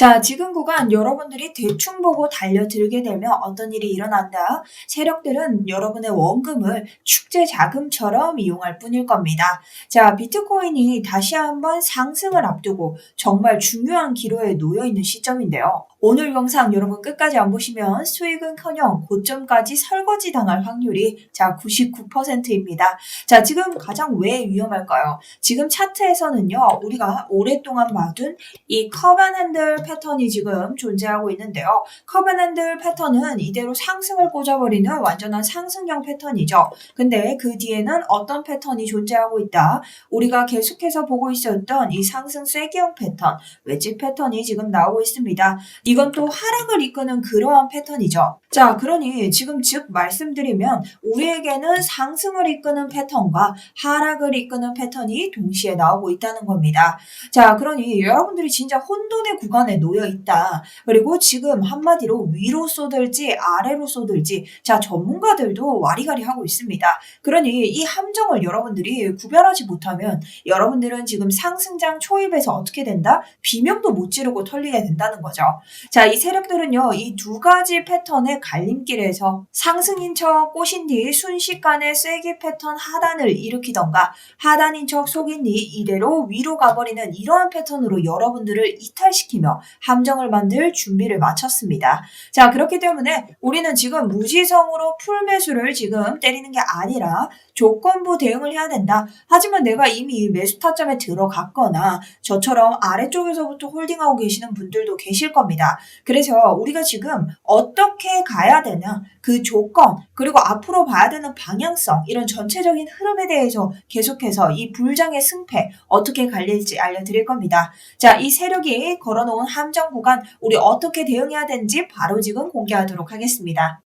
자, 지금 구간 여러분들이 대충 보고 달려들게 되면 어떤 일이 일어난다. 세력들은 여러분의 원금을 축제 자금처럼 이용할 뿐일 겁니다. 자, 비트코인이 다시 한번 상승을 앞두고 정말 중요한 기로에 놓여 있는 시점인데요. 오늘 영상 여러분 끝까지 안 보시면 수익은커녕 고점까지 설거지 당할 확률이 99%입니다. 자, 지금 가장 왜 위험할까요? 지금 차트에서는요, 우리가 오랫동안 봐둔 이 커브앤핸들 패턴이 지금 존재하고 있는데요. 커브앤핸들 패턴은 이대로 상승을 꽂아버리는 완전한 상승형 패턴이죠. 근데 그 뒤에는 어떤 패턴이 존재하고 있다? 우리가 계속해서 보고 있었던 이 상승 쐐기형 패턴, 웨지 패턴이 지금 나오고 있습니다. 이건 또 하락을 이끄는 그러한 패턴이죠. 자, 그러니 지금 즉 말씀드리면 우리에게는 상승을 이끄는 패턴과 하락을 이끄는 패턴이 동시에 나오고 있다는 겁니다. 자, 그러니 여러분들이 진짜 혼돈의 구간에 놓여 있다. 그리고 지금 한마디로 위로 쏟을지 아래로 쏟을지 자, 전문가들도 와리가리 하고 있습니다. 그러니 이 함정을 여러분들이 구별하지 못하면 여러분들은 지금 상승장 초입에서 어떻게 된다? 비명도 못 지르고 털리게 된다는 거죠. 자, 이 세력들은요, 이 두 가지 패턴의 갈림길에서 상승인 척 꼬신 뒤 순식간에 쐐기 패턴 하단을 일으키던가 하단인 척 속인 뒤 이대로 위로 가버리는 이러한 패턴으로 여러분들을 이탈시키며 함정을 만들 준비를 마쳤습니다. 자, 그렇기 때문에 우리는 지금 무지성으로 풀매수를 지금 때리는 게 아니라 조건부 대응을 해야 된다. 하지만 내가 이미 매수 타점에 들어갔거나 저처럼 아래쪽에서부터 홀딩하고 계시는 분들도 계실 겁니다. 그래서 우리가 지금 어떻게 가야 되나 그 조건 그리고 앞으로 봐야 되는 방향성 이런 전체적인 흐름에 대해서 계속해서 이 불장의 승패 어떻게 갈릴지 알려드릴 겁니다. 자, 이 세력이 걸어놓은 함정 구간 우리 어떻게 대응해야 되는지 바로 지금 공개하도록 하겠습니다.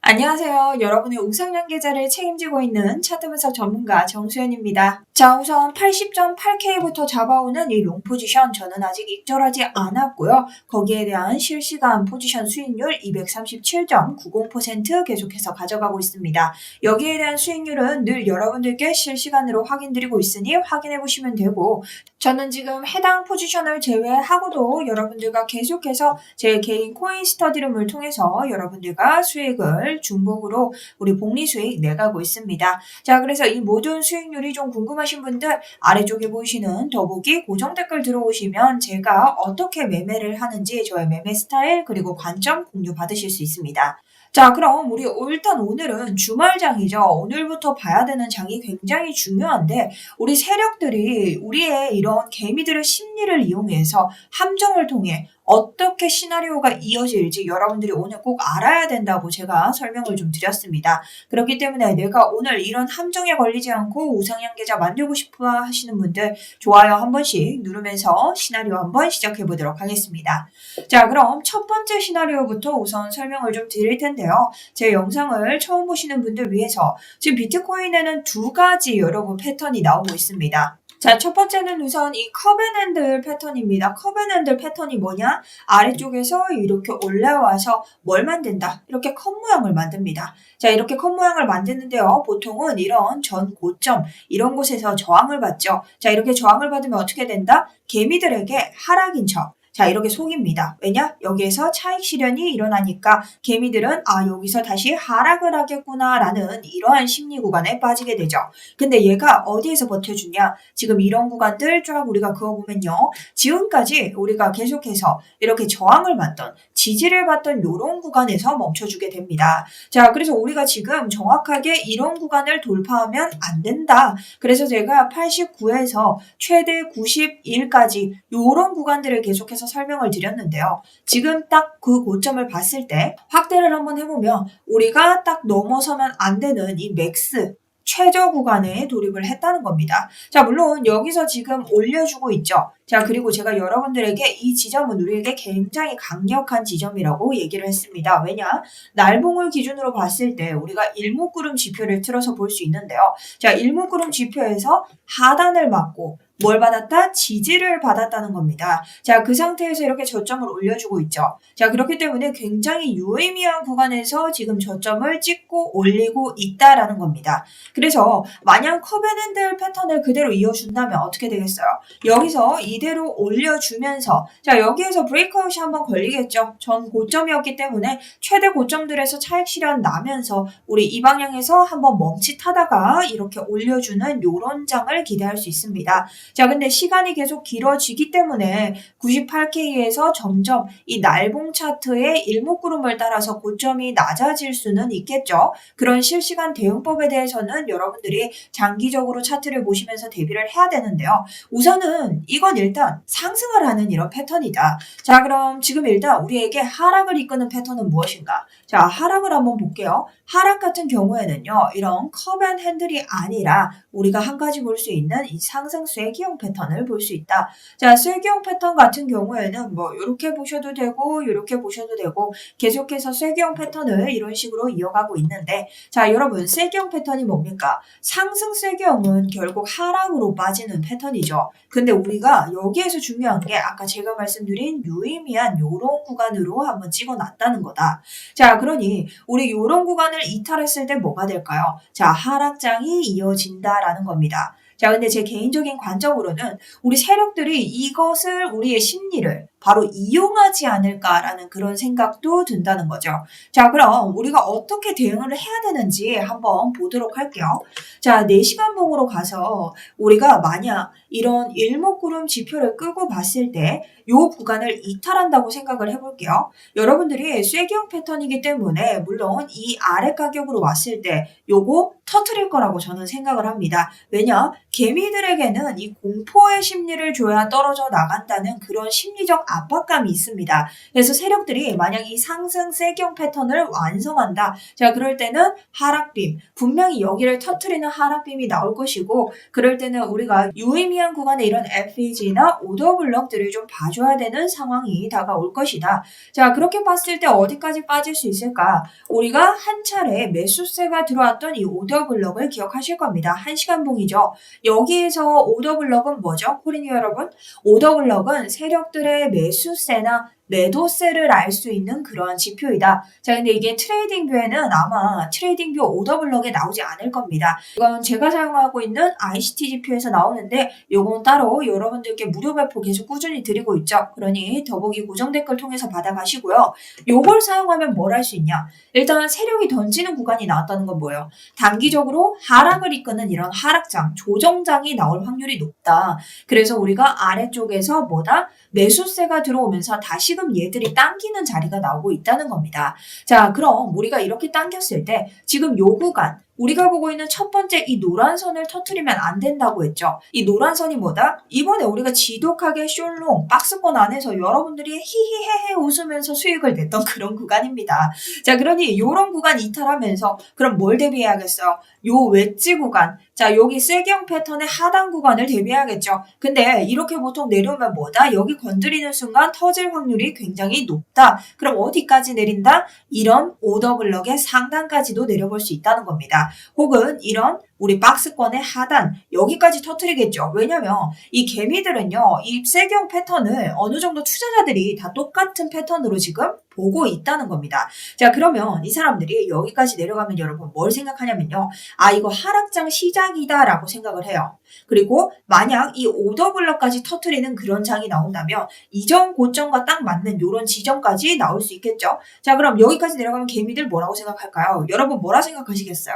안녕하세요. 여러분의 우상향 계좌를 책임지고 있는 차트 분석 전문가 정수연입니다. 자, 우선 80.8K부터 잡아오는 이 롱 포지션 저는 아직 익절하지 않았고요. 거기에 대한 실시간 포지션 수익률 237.90% 계속해서 가져가고 있습니다. 여기에 대한 수익률은 늘 여러분들께 실시간으로 확인드리고 있으니 확인해 보시면 되고 저는 지금 해당 포지션을 제외하고도 여러분들과 계속해서 제 개인 코인 스터디룸을 통해서 여러분들과 수익을 중복으로 우리 복리 수익 내가고 있습니다. 자, 그래서 이 모든 수익률이 좀 궁금하신 분들 아래쪽에 보이시는 더보기 고정 댓글 들어오시면 제가 어떻게 매매를 하는지 저의 매매 스타일 그리고 관점 공유 받으실 수 있습니다. 자, 그럼 우리 일단 오늘은 주말장이죠. 오늘부터 봐야 되는 장이 굉장히 중요한데 우리 세력들이 우리의 이런 개미들의 심리를 이용해서 함정을 통해 어떻게 시나리오가 이어질지 여러분들이 오늘 꼭 알아야 된다고 제가 설명을 좀 드렸습니다. 그렇기 때문에 내가 오늘 이런 함정에 걸리지 않고 우상향 계좌 만들고 싶어 하시는 분들 좋아요 한 번씩 누르면서 시나리오 한번 시작해 보도록 하겠습니다. 자, 그럼 첫 번째 시나리오부터 우선 설명을 좀 드릴 텐데요. 제 영상을 처음 보시는 분들 위해서 지금 비트코인에는 두 가지 여러분 패턴이 나오고 있습니다. 자, 첫 번째는 우선 이 커브앤핸들 패턴입니다. 커브앤핸들 패턴이 뭐냐? 아래쪽에서 이렇게 올라와서 뭘 만든다? 이렇게 컵 모양을 만듭니다. 자, 이렇게 컵 모양을 만드는데요. 보통은 이런 전 고점, 이런 곳에서 저항을 받죠. 자, 이렇게 저항을 받으면 어떻게 된다? 개미들에게 하락인 척. 자, 이렇게 속입니다. 왜냐? 여기에서 차익 실현이 일어나니까 개미들은 여기서 다시 하락을 하겠구나 라는 이러한 심리 구간에 빠지게 되죠. 근데 얘가 어디에서 버텨주냐? 지금 이런 구간들 쫙 우리가 그어보면요. 지금까지 우리가 계속해서 이렇게 저항을 받던 지지를 받던 이런 구간에서 멈춰주게 됩니다. 자, 그래서 우리가 지금 정확하게 이런 구간을 돌파하면 안 된다. 그래서 제가 89에서 최대 91까지 이런 구간들을 계속해서 설명을 드렸는데요. 지금 딱 그 고점을 봤을 때 확대를 한번 해보면 우리가 딱 넘어서면 안 되는 이 맥스 최저 구간에 돌입을 했다는 겁니다. 자, 물론 여기서 지금 올려주고 있죠. 자, 그리고 제가 여러분들에게 이 지점은 우리에게 굉장히 강력한 지점이라고 얘기를 했습니다. 왜냐? 날봉을 기준으로 봤을 때 우리가 일목구름 지표를 틀어서 볼 수 있는데요. 자, 일목구름 지표에서 하단을 맞고 뭘 받았다? 지지를 받았다는 겁니다. 자, 그 상태에서 이렇게 저점을 올려주고 있죠. 자, 그렇기 때문에 굉장히 유의미한 구간에서 지금 저점을 찍고 올리고 있다라는 겁니다. 그래서 만약 컵앤핸들 패턴을 그대로 이어준다면 어떻게 되겠어요? 여기서 이대로 올려주면서 자, 여기에서 브레이크아웃이 한번 걸리겠죠. 전 고점이었기 때문에 최대 고점들에서 차익 실현 나면서 우리 이 방향에서 한번 멈칫하다가 이렇게 올려주는 요런 장을 기대할 수 있습니다. 자, 근데 시간이 계속 길어지기 때문에 98K에서 점점 이 날봉 차트의 일목구름을 따라서 고점이 낮아질 수는 있겠죠. 그런 실시간 대응법에 대해서는 여러분들이 장기적으로 차트를 보시면서 대비를 해야 되는데요. 우선은 이건 일단 상승을 하는 이런 패턴이다. 자, 그럼 지금 일단 우리에게 하락을 이끄는 패턴은 무엇인가? 자, 하락을 한번 볼게요. 하락 같은 경우에는요, 이런 컵앤핸들이 아니라 우리가 한 가지 볼 수 있는 이 상승 쐐기형 패턴을 볼 수 있다. 자, 쐐기형 패턴 같은 경우에는 뭐 이렇게 보셔도 되고 이렇게 보셔도 되고 계속해서 쐐기형 패턴을 이런 식으로 이어가고 있는데 자, 여러분 쐐기형 패턴이 뭡니까? 상승 쐐기형은 결국 하락으로 빠지는 패턴이죠. 근데 우리가 여기에서 중요한 게 아까 제가 말씀드린 유의미한 요런 구간으로 한번 찍어놨다는 거다. 자, 그러니 우리 요런 구간을 이탈했을 때 뭐가 될까요? 자, 하락장이 이어진다라는 겁니다. 자, 근데 제 개인적인 관점으로는 우리 세력들이 이것을 우리의 심리를 바로 이용하지 않을까라는 그런 생각도 든다는 거죠. 자, 그럼 우리가 어떻게 대응을 해야 되는지 한번 보도록 할게요. 자, 4시간 봉으로 가서 우리가 만약 이런 일목구름 지표를 끄고 봤을 때 이 구간을 이탈한다고 생각을 해볼게요. 여러분들이 쐐기형 패턴이기 때문에 물론 이 아래 가격으로 왔을 때 요거 터트릴 거라고 저는 생각을 합니다. 왜냐? 개미들에게는 이 공포의 심리를 줘야 떨어져 나간다는 그런 심리적 압박감이 있습니다. 그래서 세력들이 만약 이 상승 쐐기형 패턴을 완성한다. 자, 그럴 때는 하락빔, 분명히 여기를 터트리는 하락빔이 나올 것이고 그럴 때는 우리가 유의미한 구간에 이런 FEG나 오더 블럭들을 좀 봐줘야 되는 상황이 다가올 것이다. 자, 그렇게 봤을 때 어디까지 빠질 수 있을까? 우리가 한 차례 매수세가 들어왔던 이 오더 블럭을 기억하실 겁니다. 1시간 봉이죠. 여기에서 오더 블럭은 뭐죠? 코리니 여러분? 오더 블럭은 세력들의 매수세나 매도세를 알 수 있는 그러한 지표이다. 자, 근데 이게 트레이딩 뷰에는 아마 트레이딩 뷰 오더 블럭에 나오지 않을 겁니다. 이건 제가 사용하고 있는 ICT 지표에서 나오는데 요건 따로 여러분들께 무료 배포 계속 꾸준히 드리고 있죠. 그러니 더보기 고정 댓글 통해서 받아가시고요. 요걸 사용하면 뭘 할 수 있냐? 일단 세력이 던지는 구간이 나왔다는 건 뭐예요? 단기적으로 하락을 이끄는 이런 하락장, 조정장이 나올 확률이 높다. 그래서 우리가 아래쪽에서 뭐다? 매수세가 들어오면서 다시금 얘들이 당기는 자리가 나오고 있다는 겁니다. 자, 그럼 우리가 이렇게 당겼을 때 지금 요 구간 우리가 보고 있는 첫 번째 이 노란 선을 터트리면 안 된다고 했죠. 이 노란 선이 뭐다? 이번에 우리가 지독하게 숏롱 박스권 안에서 여러분들이 히히헤헤 웃으면서 수익을 냈던 그런 구간입니다. 자, 그러니 요런 구간 이탈하면서 그럼 뭘 대비해야겠어요? 요 웨지 구간. 자, 여기 쐐기형 패턴의 하단 구간을 대비해야겠죠. 근데 이렇게 보통 내려오면 뭐다? 여기 건드리는 순간 터질 확률이 굉장히 높다. 그럼 어디까지 내린다? 이런 오더 블럭의 상단까지도 내려볼 수 있다는 겁니다. 혹은 이런 우리 박스권의 하단 여기까지 터트리겠죠. 왜냐면 이 개미들은요. 이 쐐기형 패턴을 어느 정도 투자자들이 다 똑같은 패턴으로 지금 보고 있다는 겁니다. 자, 그러면 이 사람들이 여기까지 내려가면 여러분 뭘 생각하냐면요. 아, 이거 하락장 시작이다 라고 생각을 해요. 그리고 만약 이 오더 블럭까지 터트리는 그런 장이 나온다면 이전 고점과 딱 맞는 이런 지점까지 나올 수 있겠죠. 자, 그럼 여기까지 내려가면 개미들 뭐라고 생각할까요? 여러분 뭐라 생각하시겠어요?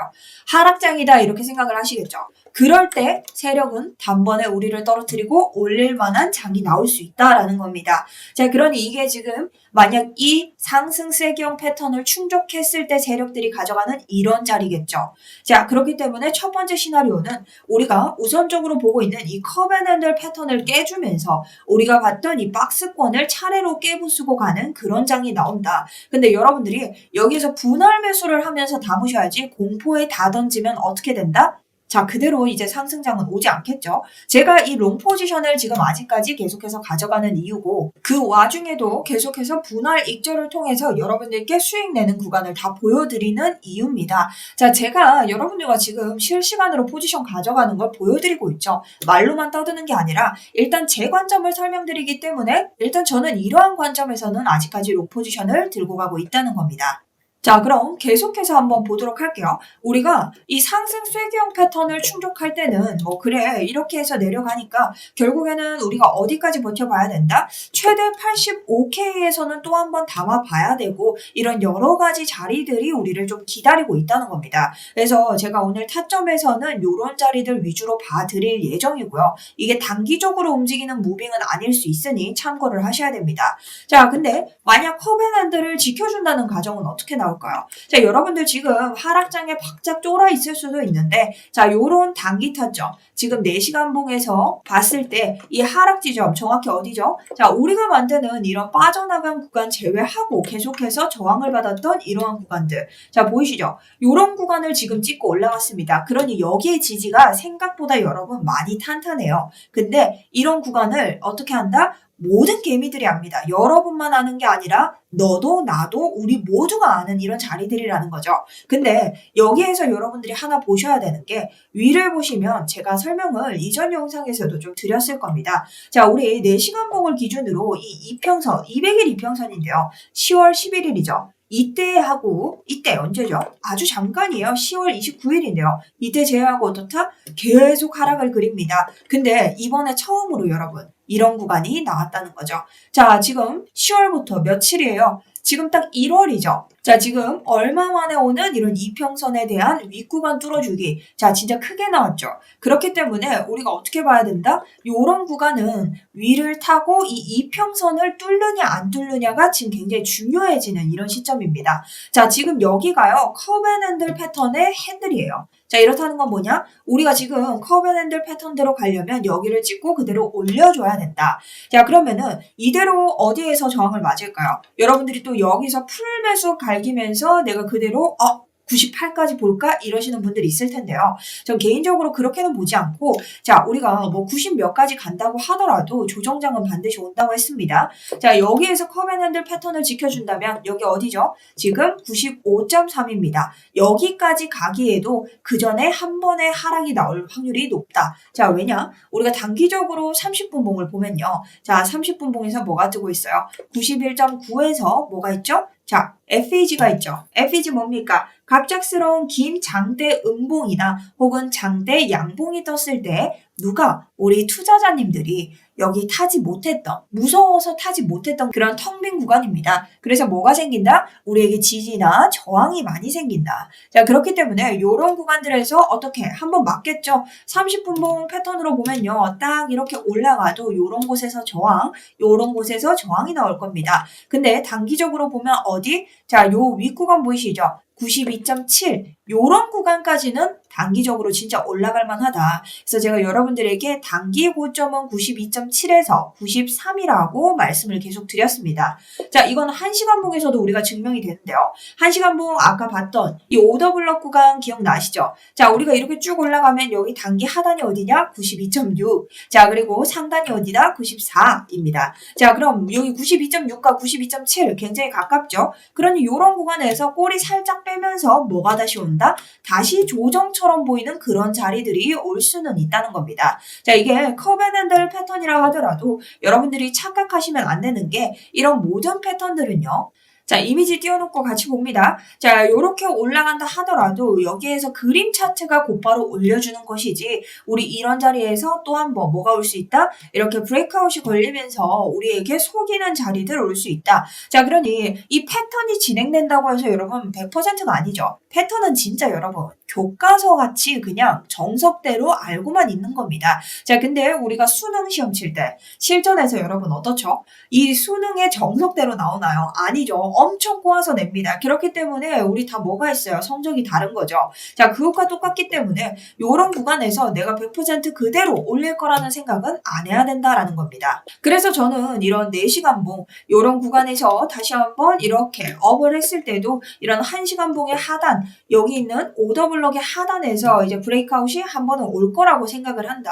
하락장이다 이렇게 생각을 하시겠죠. 그럴 때 세력은 단번에 우리를 떨어뜨리고 올릴 만한 장이 나올 수 있다라는 겁니다. 자, 그러니 이게 지금 만약 이 상승 쐐기형 패턴을 충족했을 때 세력들이 가져가는 이런 자리겠죠. 자, 그렇기 때문에 첫 번째 시나리오는 우리가 우선적으로 보고 있는 이 컵앤핸들 패턴을 깨주면서 우리가 봤던 이 박스권을 차례로 깨부수고 가는 그런 장이 나온다. 근데 여러분들이 여기서 분할 매수를 하면서 담으셔야지 공포에 다 던지면 어떻게 된다? 자, 그대로 이제 상승장은 오지 않겠죠. 제가 이 롱 포지션을 지금 아직까지 계속해서 가져가는 이유고 그 와중에도 계속해서 분할 익절을 통해서 여러분들께 수익 내는 구간을 다 보여드리는 이유입니다. 자, 제가 여러분들과 지금 실시간으로 포지션 가져가는 걸 보여드리고 있죠. 말로만 떠드는 게 아니라 일단 제 관점을 설명드리기 때문에 일단 저는 이러한 관점에서는 아직까지 롱 포지션을 들고 가고 있다는 겁니다. 자, 그럼 계속해서 한번 보도록 할게요. 우리가 이 상승 쐐기형 패턴을 충족할 때는 뭐 그래 이렇게 해서 내려가니까 결국에는 우리가 어디까지 버텨봐야 된다? 최대 85K에서는 또 한 번 담아봐야 되고 이런 여러 가지 자리들이 우리를 좀 기다리고 있다는 겁니다. 그래서 제가 오늘 타점에서는 이런 자리들 위주로 봐드릴 예정이고요. 이게 단기적으로 움직이는 무빙은 아닐 수 있으니 참고를 하셔야 됩니다. 자, 근데 만약 커브앤핸들을 지켜준다는 가정은 어떻게 나올까요? 자, 여러분들 지금 하락장에 바짝 쫄아 있을 수도 있는데 자, 요런 단기 타점 지금 4시간 봉에서 봤을 때 이 하락 지점 정확히 어디죠? 자, 우리가 만드는 이런 빠져나간 구간 제외하고 계속해서 저항을 받았던 이러한 구간들 자, 보이시죠? 요런 구간을 지금 찍고 올라갔습니다. 그러니 여기의 지지가 생각보다 여러분 많이 탄탄해요. 근데 이런 구간을 어떻게 한다? 모든 개미들이 압니다. 여러분만 아는 게 아니라 너도 나도 우리 모두가 아는 이런 자리들이라는 거죠. 근데 여기에서 여러분들이 하나 보셔야 되는 게 위를 보시면 제가 설명을 이전 영상에서도 좀 드렸을 겁니다. 자, 우리 4시간 봉을 기준으로 이 이평선, 200일 이평선인데요. 10월 11일이죠. 이때하고 이때 언제죠? 아주 잠깐이에요. 10월 29일인데요. 이때 제외하고 어떻다? 계속 하락을 그립니다. 근데 이번에 처음으로 여러분 이런 구간이 나왔다는 거죠. 자, 지금 10월부터 며칠이에요? 지금 딱 1월이죠. 자, 지금 얼마 만에 오는 이런 이평선에 대한 윗구간 뚫어주기. 자, 진짜 크게 나왔죠. 그렇기 때문에 우리가 어떻게 봐야 된다? 요런 구간은 위를 타고 이 이평선을 뚫느냐 안 뚫느냐가 지금 굉장히 중요해지는 이런 시점입니다. 자, 지금 여기가요. 커브앤핸들 패턴의 핸들이에요. 자, 이렇다는 건 뭐냐? 우리가 지금 커브앤핸들 패턴대로 가려면 여기를 찍고 그대로 올려줘야 된다. 자, 그러면은 이대로 어디에서 저항을 맞을까요? 여러분들이 또 여기서 풀매수 갈기면서 내가 그대로 98까지 볼까? 이러시는 분들이 있을 텐데요. 전 개인적으로 그렇게는 보지 않고 자, 우리가 뭐 90 몇 가지 간다고 하더라도 조정장은 반드시 온다고 했습니다. 자, 여기에서 커브앤핸들 패턴을 지켜준다면 여기 어디죠? 지금 95.3입니다. 여기까지 가기에도 그 전에 한 번의 하락이 나올 확률이 높다. 자, 왜냐? 우리가 단기적으로 30분 봉을 보면요. 자, 30분 봉에서 뭐가 뜨고 있어요? 91.9에서 뭐가 있죠? 자, FEG가 있죠. FEG 뭡니까? 갑작스러운 긴 장대 음봉이나 혹은 장대 양봉이 떴을 때 누가 우리 투자자님들이 여기 타지 못했던 무서워서 타지 못했던 그런 텅 빈 구간입니다. 그래서 뭐가 생긴다? 우리에게 지지나 저항이 많이 생긴다. 자, 그렇기 때문에 이런 구간들에서 어떻게 한번 맞겠죠? 30분봉 패턴으로 보면요. 딱 이렇게 올라가도 이런 곳에서 저항, 이런 곳에서 저항이 나올 겁니다. 근데 단기적으로 보면 어디? 자, 요 윗구간 보이시죠? 92.7 요런 구간까지는 단기적으로 진짜 올라갈 만하다. 그래서 제가 여러분들에게 단기 고점은 92.7에서 93이라고 말씀을 계속 드렸습니다. 자, 이건 1시간 봉에서도 우리가 증명이 되는데요. 1시간 봉 아까 봤던 이 오더블럭 구간 기억나시죠? 자, 우리가 이렇게 쭉 올라가면 여기 단기 하단이 어디냐? 92.6. 자, 그리고 상단이 어디다? 94입니다. 자, 그럼 여기 92.6과 92.7 굉장히 가깝죠? 그러니 이런 구간에서 꼬리 살짝 빼면서 뭐가 다시 온다? 다시 조정처럼 보이는 그런 자리들이 올 수는 있다는 겁니다. 자, 이게 커브앤핸들 패턴이라 하더라도 여러분들이 착각하시면 안 되는 게 이런 모든 패턴들은요. 자, 이미지 띄워놓고 같이 봅니다. 자, 요렇게 올라간다 하더라도 여기에서 그림 차트가 곧바로 올려주는 것이지 우리 이런 자리에서 또 한 번 뭐가 올 수 있다? 이렇게 브레이크아웃이 걸리면서 우리에게 속이는 자리들 올 수 있다. 자, 그러니 이 패턴이 진행된다고 해서 여러분 100%가 아니죠. 패턴은 진짜 여러분 교과서 같이 그냥 정석대로 알고만 있는 겁니다. 자, 근데 우리가 수능 시험 칠 때 실전에서 여러분 어떻죠? 이 수능의 정석대로 나오나요? 아니죠. 엄청 꼬아서 냅니다. 그렇기 때문에 우리 다 뭐가 있어요? 성적이 다른 거죠. 자, 그것과 똑같기 때문에 이런 구간에서 내가 100% 그대로 올릴 거라는 생각은 안 해야 된다라는 겁니다. 그래서 저는 이런 4시간 봉 이런 구간에서 다시 한번 이렇게 업을 했을 때도 이런 1시간 봉의 하단 여기 있는 오더 블럭의 하단에서 이제 브레이크아웃이 한 번은 올 거라고 생각을 한다.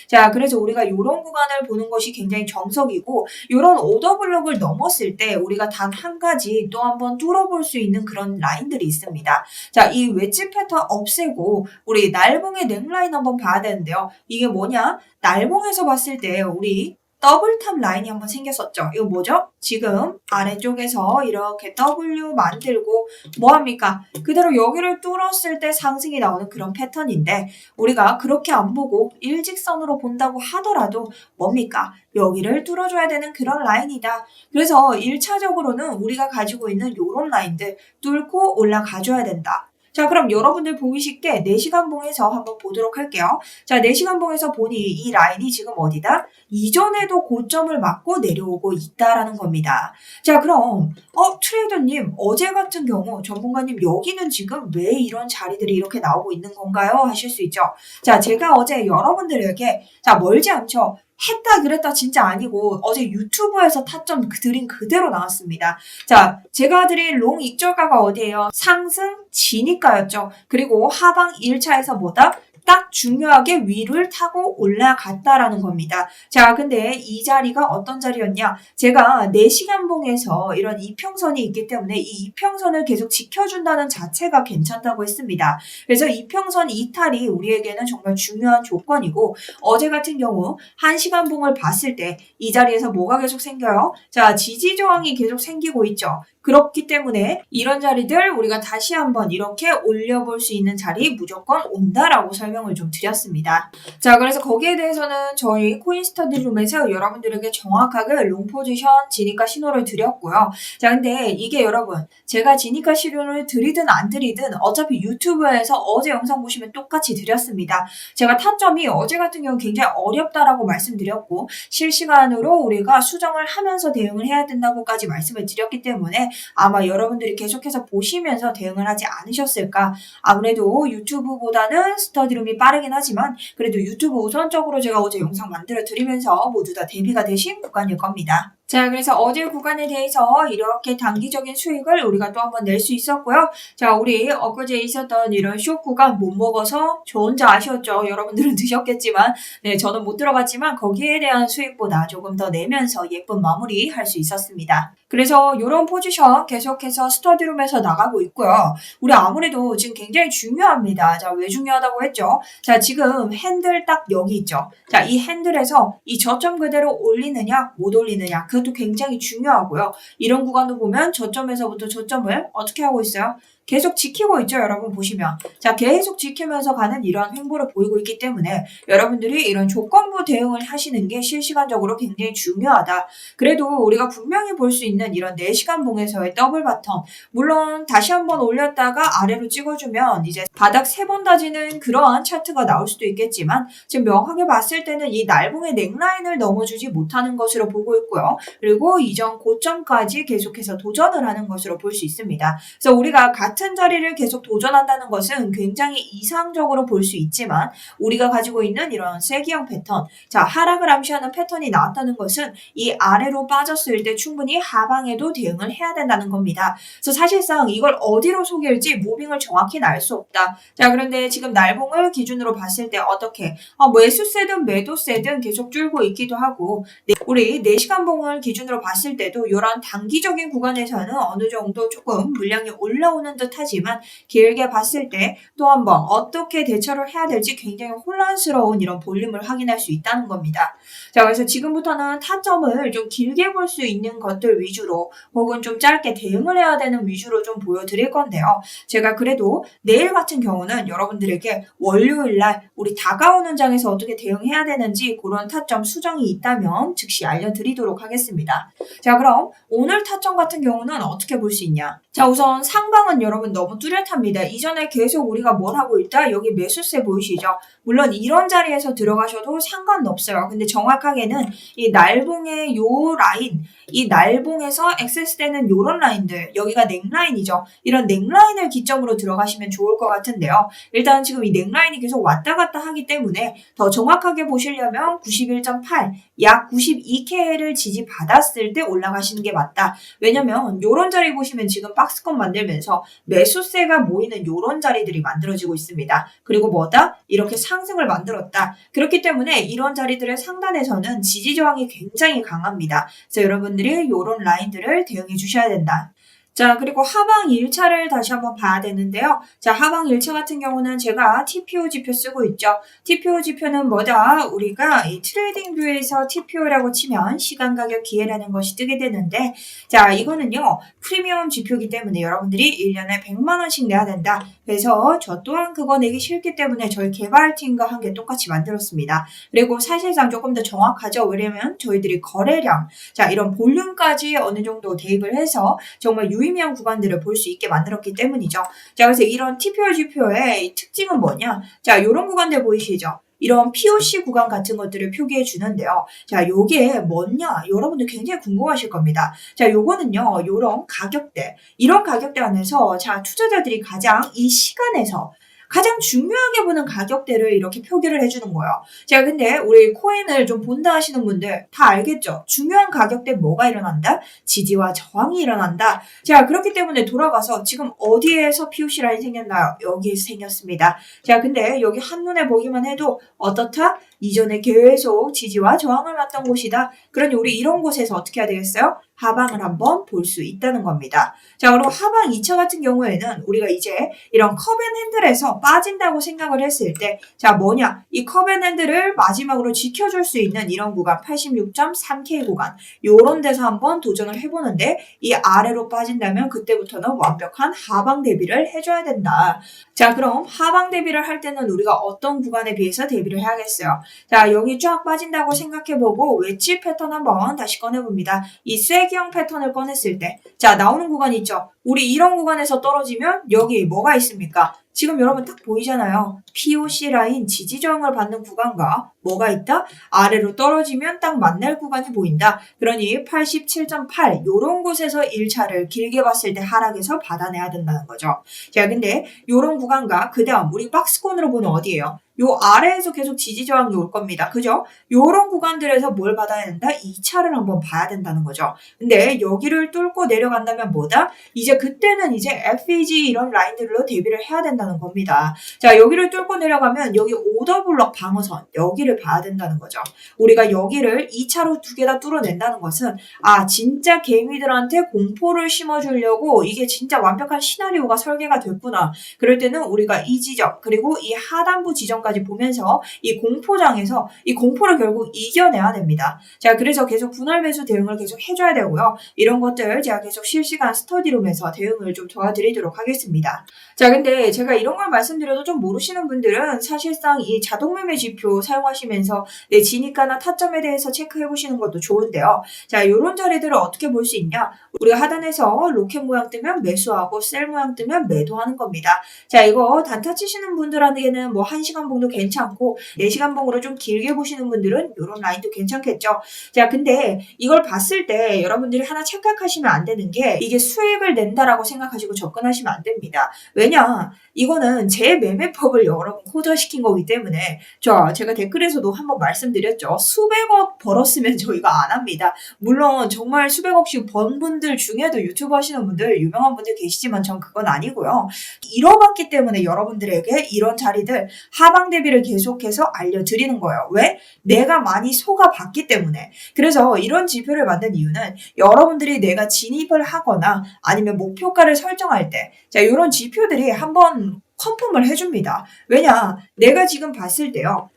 자, 그래서 우리가 이런 구간을 보는 것이 굉장히 정석이고 이런 오더 블럭을 넘었을 때 우리가 단 한 가지 또 한 번 뚫어볼 수 있는 그런 라인들이 있습니다. 자, 이 웨지 패턴 없애고 우리 날봉의 넥라인 한번 봐야 되는데요. 이게 뭐냐? 날봉에서 봤을 때 우리 더블탑 라인이 한번 생겼었죠. 이거 뭐죠? 지금 아래쪽에서 이렇게 W 만들고 뭐합니까? 그대로 여기를 뚫었을 때 상승이 나오는 그런 패턴인데 우리가 그렇게 안 보고 일직선으로 본다고 하더라도 뭡니까? 여기를 뚫어줘야 되는 그런 라인이다. 그래서 1차적으로는 우리가 가지고 있는 이런 라인들 뚫고 올라가줘야 된다. 자, 그럼 여러분들 보기 쉽게 4시간 봉에서 한번 보도록 할게요. 자, 4시간 봉에서 보니 이 라인이 지금 어디다? 이전에도 고점을 맞고 내려오고 있다라는 겁니다. 자, 그럼 트레이더님 어제 같은 경우 전문가님 여기는 지금 왜 이런 자리들이 이렇게 나오고 있는 건가요? 하실 수 있죠. 자, 제가 어제 여러분들에게 자, 멀지 않죠. 했다 그랬다 진짜 아니고 어제 유튜브에서 타점 드린 그대로 나왔습니다. 자, 제가 드린 롱 익절가가 어디예요? 상승 진입가였죠. 그리고 하방 1차에서 뭐다? 딱 중요하게 위를 타고 올라갔다라는 겁니다. 자, 근데 이 자리가 어떤 자리였냐? 제가 4시간 봉에서 이런 이평선이 있기 때문에 이 이평선을 계속 지켜준다는 자체가 괜찮다고 했습니다. 그래서 이평선 이탈이 우리에게는 정말 중요한 조건이고 어제 같은 경우 1시간 봉을 봤을 때 이 자리에서 뭐가 계속 생겨요? 자, 지지 저항이 계속 생기고 있죠. 그렇기 때문에 이런 자리들 우리가 다시 한번 이렇게 올려볼 수 있는 자리 무조건 온다라고 설명을 좀 드렸습니다. 자, 그래서 거기에 대해서는 저희 코인스터디룸에서 여러분들에게 정확하게 롱 포지션 진입가 신호를 드렸고요. 자, 근데 이게 여러분 제가 진입가 신호를 드리든 안 드리든 어차피 유튜브에서 어제 영상 보시면 똑같이 드렸습니다. 제가 타점이 어제 같은 경우 굉장히 어렵다라고 말씀드렸고 실시간으로 우리가 수정을 하면서 대응을 해야 된다고까지 말씀을 드렸기 때문에 아마 여러분들이 계속해서 보시면서 대응을 하지 않으셨을까. 아무래도 유튜브보다는 스터디룸이 빠르긴 하지만 그래도 유튜브 우선적으로 제가 어제 영상 만들어 드리면서 모두 다 대비가 되신 구간일 겁니다. 자, 그래서 어제 구간에 대해서 이렇게 단기적인 수익을 우리가 또 한번 낼 수 있었고요. 자, 우리 엊그제 있었던 이런 숏 구간 못 먹어서 저 혼자 아쉬웠죠. 여러분들은 드셨겠지만 네, 저는 못 들어갔지만 거기에 대한 수익보다 조금 더 내면서 예쁜 마무리 할 수 있었습니다. 그래서 이런 포지션 계속해서 스터디룸에서 나가고 있고요. 우리 아무래도 지금 굉장히 중요합니다. 자, 왜 중요하다고 했죠? 자, 지금 핸들 딱 여기 있죠. 자, 이 핸들에서 이 저점 그대로 올리느냐 못 올리느냐 그것도 굉장히 중요하고요. 이런 구간도 보면 저점에서부터 저점을 어떻게 하고 있어요? 계속 지키고 있죠. 여러분 보시면. 자, 계속 지키면서 가는 이러한 횡보를 보이고 있기 때문에 여러분들이 이런 조건부 대응을 하시는 게 실시간적으로 굉장히 중요하다. 그래도 우리가 분명히 볼 수 있는 이런 4시간 봉에서의 더블 바텀. 물론 다시 한번 올렸다가 아래로 찍어주면 이제 바닥 3번 다지는 그러한 차트가 나올 수도 있겠지만 지금 명확하게 봤을 때는 이 날봉의 넥라인을 넘어주지 못하는 것으로 보고 있고요. 그리고 이전 고점까지 계속해서 도전을 하는 것으로 볼 수 있습니다. 그래서 우리가 같은 자리를 계속 도전한다는 것은 굉장히 이상적으로 볼 수 있지만 우리가 가지고 있는 이런 쐐기형 패턴, 자, 하락을 암시하는 패턴이 나왔다는 것은 이 아래로 빠졌을 때 충분히 하방에도 대응을 해야 된다는 겁니다. 그래서 사실상 이걸 어디로 속일지 무빙을 정확히는 알 수 없다. 자, 그런데 지금 날봉을 기준으로 봤을 때 어떻게 매수세든 매도세든 계속 줄고 있기도 하고 우리 4시간 봉을 기준으로 봤을 때도 이런 단기적인 구간에서는 어느 정도 조금 물량이 올라오는 듯 하지만 길게 봤을 때 또 한번 어떻게 대처를 해야 될지 굉장히 혼란스러운 이런 볼륨을 확인할 수 있다는 겁니다. 자, 그래서 지금부터는 타점을 좀 길게 볼 수 있는 것들 위주로 혹은 좀 짧게 대응을 해야 되는 위주로 좀 보여드릴 건데요. 제가 그래도 내일 같은 경우는 여러분들에게 월요일날 우리 다가오는 장에서 어떻게 대응해야 되는지 그런 타점 수정이 있다면 즉시 알려드리도록 하겠습니다. 자, 그럼 오늘 타점 같은 경우는 어떻게 볼 수 있냐? 자, 우선 상방은 여러분 너무 뚜렷합니다. 이전에 계속 우리가 뭘 하고 있다? 여기 매수세 보이시죠? 물론 이런 자리에서 들어가셔도 상관은 없어요. 근데 정확하게는 이 날봉의 요 라인, 이 날봉에서 액세스되는 요런 라인들, 여기가 넥라인이죠. 이런 넥라인을 기점으로 들어가시면 좋을 것 같은데요. 일단 지금 이 넥라인이 계속 왔다 갔다 하기 때문에 더 정확하게 보시려면 91.8, 약 92K를 지지받았을 때 올라가시는 게 맞다. 왜냐면 요런 자리 보시면 지금 박스권 만들면서 매수세가 모이는 요런 자리들이 만들어지고 있습니다. 그리고 뭐다? 이렇게 상승을 만들었다. 그렇기 때문에 이런 자리들의 상단에서는 지지 저항이 굉장히 강합니다. 그래서 여러분들이 요런 라인들을 대응해 주셔야 된다. 자, 그리고 하방 1차를 다시 한번 봐야 되는데요. 자, 하방 1차 같은 경우는 제가 TPO 지표 쓰고 있죠. TPO 지표는 뭐다? 우리가 이 트레이딩 뷰에서 TPO라고 치면 시간 가격 기회라는 것이 뜨게 되는데, 자, 이거는요, 프리미엄 지표이기 때문에 여러분들이 1년에 100만 원씩 내야 된다. 그래서 저 또한 그거 내기 싫기 때문에 저희 개발팀과 함께 똑같이 만들었습니다. 그리고 사실상 조금 더 정확하죠. 왜냐면 저희들이 거래량, 자, 이런 볼륨까지 어느 정도 대입을 해서 정말 유의미한 구간들을 볼 수 있게 만들었기 때문이죠. 자, 그래서 이런 TPO 지표의 특징은 뭐냐? 자, 요런 구간들 보이시죠? 이런 POC 구간 같은 것들을 표기해 주는데요. 자, 요게 뭐냐? 여러분들 굉장히 궁금하실 겁니다. 자, 요거는요, 요런 가격대, 이런 가격대 안에서 자, 투자자들이 가장 이 시간에서 가장 중요하게 보는 가격대를 이렇게 표기를 해주는 거예요. 자, 근데 우리 코인을 좀 본다 하시는 분들 다 알겠죠? 중요한 가격대 뭐가 일어난다? 지지와 저항이 일어난다. 자, 그렇기 때문에 돌아가서 지금 어디에서 POC 라인 생겼나요? 여기에서 생겼습니다. 자, 근데 여기 한눈에 보기만 해도 어떻다? 이전에 계속 지지와 저항을 맞던 곳이다. 그러니 우리 이런 곳에서 어떻게 해야 되겠어요? 하방을 한번 볼 수 있다는 겁니다. 자, 그리고 하방 2차 같은 경우에는 우리가 이제 이런 컵앤핸들에서 빠진다고 생각을 했을 때, 자, 뭐냐? 이 컵앤핸들을 마지막으로 지켜줄 수 있는 이런 구간, 86.3K 구간, 요런 데서 한번 도전을 해보는데, 이 아래로 빠진다면 그때부터는 완벽한 하방 대비를 해줘야 된다. 자, 그럼 하방 대비를 할 때는 우리가 어떤 구간에 비해서 대비를 해야겠어요? 자, 여기 쫙 빠진다고 생각해보고 웨지 패턴 한번 다시 꺼내봅니다. 이 쐐기형 패턴을 꺼냈을 때, 자, 나오는 구간 있죠? 우리 이런 구간에서 떨어지면 여기 뭐가 있습니까? 지금 여러분 딱 보이잖아요. POC 라인 지지 저항을 받는 구간과 뭐가 있다? 아래로 떨어지면 딱 만날 구간이 보인다. 그러니 87.8 요런 곳에서 1차를 길게 봤을 때 하락에서 받아내야 된다는 거죠. 자, 근데 요런 구간과 그 다음 우리 박스권으로 보는 어디예요? 요 아래에서 계속 지지 저항이 올 겁니다. 그죠? 요런 구간들에서 뭘 받아야 된다? 2차를 한번 봐야 된다는 거죠. 근데 여기를 뚫고 내려간다면 뭐다? 이제 그때는 이제 FEG 이런 라인들로 대비를 해야 된다는 겁니다. 자, 여기를 뚫고 내려가면 여기 오더 블럭 방어선 여기를 봐야 된다는 거죠. 우리가 여기를 2차로 두 개 다 뚫어낸다는 것은 아, 진짜 개미들한테 공포를 심어주려고 이게 진짜 완벽한 시나리오가 설계가 됐구나. 그럴 때는 우리가 이 지점 그리고 이 하단부 지점까지 보면서 이 공포장에서 이 공포를 결국 이겨내야 됩니다. 자, 그래서 계속 분할 매수 대응을 계속 해줘야 되고요. 이런 것들 제가 계속 실시간 스터디룸에서 대응을 좀 도와드리도록 하겠습니다. 자, 근데 제가 이런 걸 말씀드려도 좀 모르시는 분들은 사실상 이 자동매매 지표 사용하시면서 내 진입가나 타점에 대해서 체크해 보시는 것도 좋은데요. 자, 이런 자리들을 어떻게 볼 수 있냐? 우리가 하단에서 로켓 모양 뜨면 매수하고 셀 모양 뜨면 매도하는 겁니다. 자, 이거 단타 치시는 분들한테는 뭐 1시간 봉도 괜찮고 4시간 봉으로 좀 길게 보시는 분들은 이런 라인도 괜찮겠죠. 자, 근데 이걸 봤을 때 여러분들이 하나 착각하시면 안 되는 게 이게 수익을 낸다라고 생각하시고 접근하시면 안 됩니다. 왜냐? 이거는 제 매매법을 여러분 코드시킨 거기 때문에 제가 댓글에서도 한번 말씀드렸죠. 수백억 벌었으면 저희가 안 합니다. 물론 정말 수백억씩 번 분들 중에도 유튜브 하시는 분들 유명한 분들 계시지만 전 그건 아니고요. 잃어봤기 때문에 여러분들에게 이런 자리들 하방 대비를 계속해서 알려드리는 거예요. 왜? 내가 많이 속아봤기 때문에. 그래서 이런 지표를 만든 이유는 여러분들이 내가 진입을 하거나 아니면 목표가를 설정할 때 자, 이런 지표들이 한번 컨펌을 해줍니다. 왜냐? 내가 지금 봤을 때요.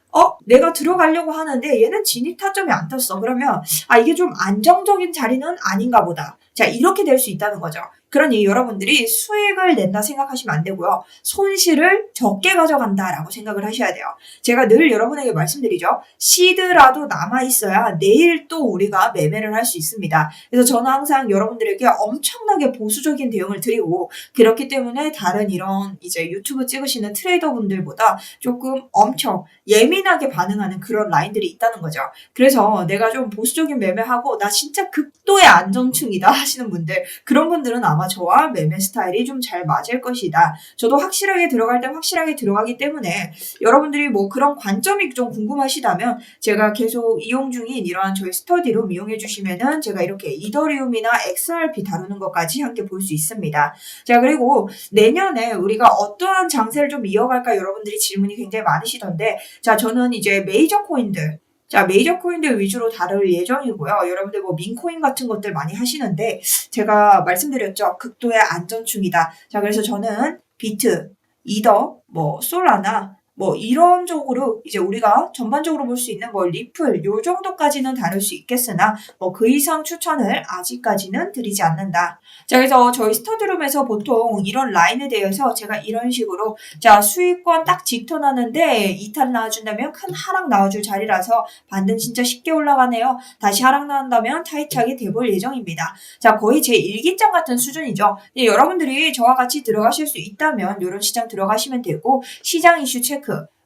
내가 들어가려고 하는데 얘는 진입 타점이 안 떴어. 그러면 이게 좀 안정적인 자리는 아닌가 보다. 자, 이렇게 될 수 있다는 거죠. 그러니 여러분들이 수익을 낸다 생각하시면 안 되고요. 손실을 적게 가져간다라고 생각을 하셔야 돼요. 제가 늘 여러분에게 말씀드리죠. 시드라도 남아있어야 내일 또 우리가 매매를 할 수 있습니다. 그래서 저는 항상 여러분들에게 엄청나게 보수적인 대응을 드리고 그렇기 때문에 다른 이런 이제 유튜브 찍으시는 트레이더분들보다 조금 엄청 예민하게 반응하는 그런 라인들이 있다는 거죠. 그래서 내가 좀 보수적인 매매하고 나 진짜 극도의 안정충이다 하시는 분들 그런 분들은 아마 아마 저와 매매 스타일이 좀 잘 맞을 것이다. 저도 확실하게 들어갈 때 확실하게 들어가기 때문에 여러분들이 뭐 그런 관점이 좀 궁금하시다면 제가 계속 이용 중인 이러한 저희 스터디룸 이용해 주시면은 제가 이렇게 이더리움이나 XRP 다루는 것까지 함께 볼 수 있습니다. 자, 그리고 내년에 우리가 어떠한 장세를 좀 이어갈까 여러분들이 질문이 굉장히 많으시던데, 자, 저는 이제 메이저 코인들 위주로 다룰 예정이고요. 여러분들 뭐 민코인 같은 것들 많이 하시는데 제가 말씀드렸죠. 극도의 안전충이다. 자, 그래서 저는 비트, 이더, 뭐 솔라나 뭐 이런 쪽으로 이제 우리가 전반적으로 볼 수 있는 뭐 리플 요 정도까지는 다룰 수 있겠으나 뭐 그 이상 추천을 아직까지는 드리지 않는다. 자, 그래서 저희 스터디룸에서 보통 이런 라인에 대해서 제가 이런 식으로 자, 수익권 딱 직턴하는데 이탈 나와준다면 큰 하락 나와줄 자리라서 반등 진짜 쉽게 올라가네요. 다시 하락 나온다면 타이트하게 돼볼 예정입니다. 자, 거의 제 일기장 같은 수준이죠. 여러분들이 저와 같이 들어가실 수 있다면 이런 시장 들어가시면 되고, 시장 이슈 체크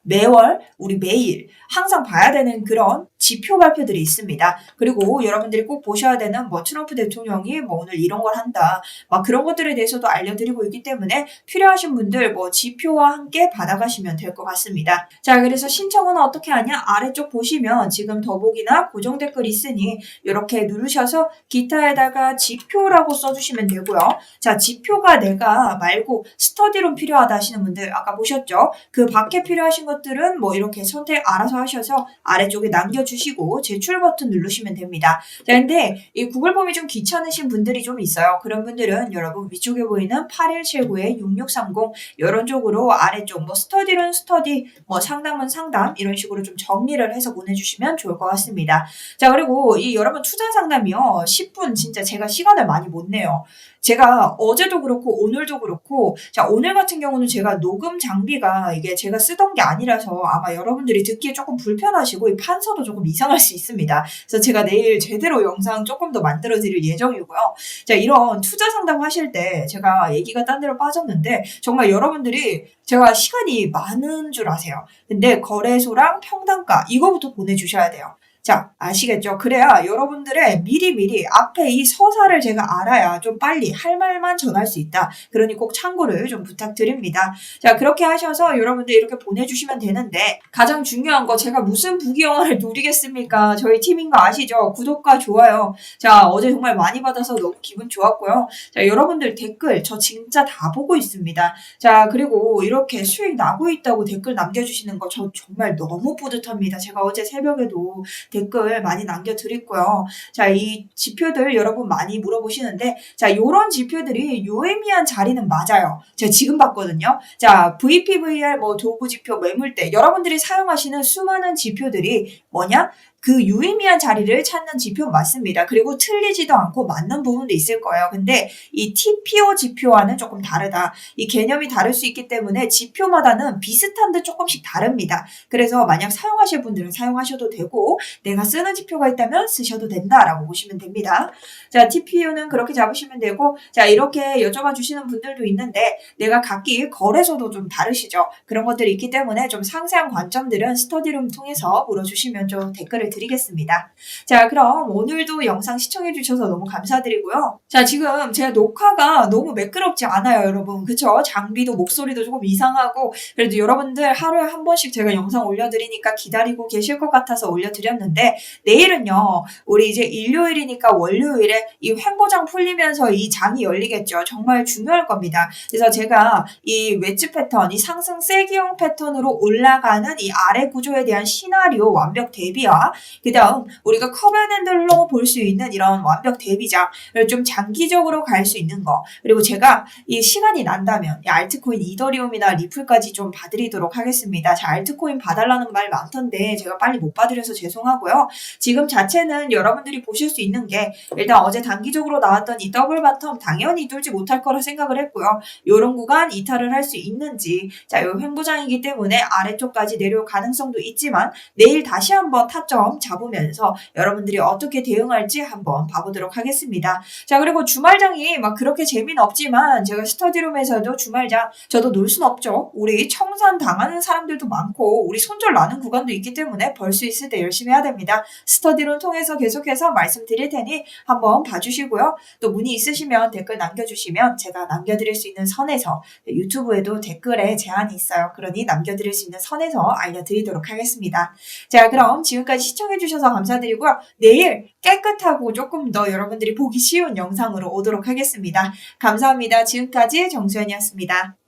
매월 우리 매일 항상 봐야 되는 그런 지표 발표들이 있습니다. 그리고 여러분들이 꼭 보셔야 되는 뭐 트럼프 대통령이 뭐 오늘 이런 걸 한다, 막 그런 것들에 대해서도 알려드리고 있기 때문에 필요하신 분들 뭐 지표와 함께 받아가시면 될 것 같습니다. 자, 그래서 신청은 어떻게 하냐? 아래쪽 보시면 지금 더보기나 고정 댓글 있으니 이렇게 누르셔서 기타에다가 지표라고 써주시면 되고요. 자, 지표가 내가 말고 스터디룸 필요하다 하시는 분들 아까 보셨죠? 그 밖에 필요하신 것들은 뭐 이렇게 선택 알아서 하셔서 아래쪽에 남겨주시고 제출 버튼 누르시면 됩니다. 자, 근데 이 구글 폼이 좀 귀찮으신 분들이 좀 있어요. 그런 분들은 여러분 위쪽에 보이는 8179-6630 이런 쪽으로 아래쪽 뭐 스터디룸 스터디, 뭐 상담은 상담 이런 식으로 좀 정리를 해서 보내주시면 좋을 것 같습니다. 자, 그리고 이 여러분 투자 상담이요. 10분 진짜 제가 시간을 많이 못 내요. 제가 어제도 그렇고 오늘도 그렇고, 자, 오늘 같은 경우는 제가 녹음 장비가 이게 제가 쓰던 게 아니라서 아마 여러분들이 듣기에 조금 불편하시고 이 판서도 조금 이상할 수 있습니다. 그래서 제가 내일 제대로 영상 조금 더 만들어 드릴 예정이고요. 자, 이런 투자 상담 하실 때 제가 얘기가 딴 데로 빠졌는데 정말 여러분들이 제가 시간이 많은 줄 아세요. 근데 거래소랑 평단가 이거부터 보내주셔야 돼요. 자, 아시겠죠? 그래야 여러분들의 미리미리 앞에 이 서사를 제가 알아야 좀 빨리 할 말만 전할 수 있다. 그러니 꼭 참고를 좀 부탁드립니다. 자, 그렇게 하셔서 여러분들 이렇게 보내주시면 되는데, 가장 중요한 거 제가 무슨 부귀영화를 누리겠습니까? 저희 팀인 거 아시죠? 구독과 좋아요. 자, 어제 정말 많이 받아서 너무 기분 좋았고요. 자, 여러분들 댓글 저 진짜 다 보고 있습니다. 자, 그리고 이렇게 수익 나고 있다고 댓글 남겨주시는 거 저 정말 너무 뿌듯합니다. 제가 어제 새벽에도 댓글 많이 남겨드렸고요. 자, 이 지표들 여러분 많이 물어보시는데, 자, 요런 지표들이 유의미한 자리는 맞아요. 제가 지금 봤거든요. 자, VPVR, 뭐 도구 지표, 매물대, 여러분들이 사용하시는 수많은 지표들이 뭐냐? 그 유의미한 자리를 찾는 지표 맞습니다. 그리고 틀리지도 않고 맞는 부분도 있을 거예요. 근데 이 TPO 지표와는 조금 다르다. 이 개념이 다를 수 있기 때문에 지표마다는 비슷한 듯 조금씩 다릅니다. 그래서 만약 사용하실 분들은 사용하셔도 되고 내가 쓰는 지표가 있다면 쓰셔도 된다라고 보시면 됩니다. 자, TPO는 그렇게 잡으시면 되고, 자, 이렇게 여쭤봐 주시는 분들도 있는데 내가 각기 거래소도 좀 다르시죠. 그런 것들이 있기 때문에 좀 상세한 관점들은 스터디룸 통해서 물어주시면 좀 댓글을 드리겠습니다. 자, 그럼 오늘도 영상 시청해주셔서 너무 감사드리고요. 자, 지금 제 녹화가 너무 매끄럽지 않아요, 여러분. 그쵸? 장비도 목소리도 조금 이상하고, 그래도 여러분들 하루에 한 번씩 제가 영상 올려드리니까 기다리고 계실 것 같아서 올려드렸는데, 내일은요, 우리 이제 일요일이니까 월요일에 이 횡보장 풀리면서 이 장이 열리겠죠. 정말 중요할 겁니다. 그래서 제가 이 웨지 패턴, 이 상승 세기형 패턴으로 올라가는 이 아래 구조에 대한 시나리오 완벽 대비와 그 다음 우리가 커벤앤들로 볼 수 있는 이런 완벽 대비장을 좀 장기적으로 갈 수 있는 거, 그리고 제가 이 시간이 난다면 이 알트코인 이더리움이나 리플까지 좀 봐드리도록 하겠습니다. 자, 알트코인 봐달라는 말 많던데 제가 빨리 못 봐드려서 죄송하고요. 지금 자체는 여러분들이 보실 수 있는 게 일단 어제 단기적으로 나왔던 이 더블 바텀 당연히 뚫지 못할 거라 생각을 했고요. 이런 구간 이탈을 할 수 있는지, 자, 이 횡보장이기 때문에 아래쪽까지 내려올 가능성도 있지만 내일 다시 한번 타점 점 잡으면서 여러분들이 어떻게 대응할지 한번 봐보도록 하겠습니다. 자, 그리고 주말장이 막 그렇게 재미는 없지만 제가 스터디룸에서도 주말장 저도 놀 순 없죠. 우리 청산 당하는 사람들도 많고 우리 손절 나는 구간도 있기 때문에 벌 수 있을 때 열심히 해야 됩니다. 스터디룸 통해서 계속해서 말씀드릴 테니 한번 봐주시고요. 또 문의 있으시면 댓글 남겨주시면 제가 남겨드릴 수 있는 선에서 유튜브에도 댓글에 제한이 있어요. 그러니 남겨드릴 수 있는 선에서 알려드리도록 하겠습니다. 자, 그럼 지금까지 시청해주셔서 감사드리고요. 내일 깨끗하고 조금 더 여러분들이 보기 쉬운 영상으로 오도록 하겠습니다. 감사합니다. 지금까지 정수연이었습니다.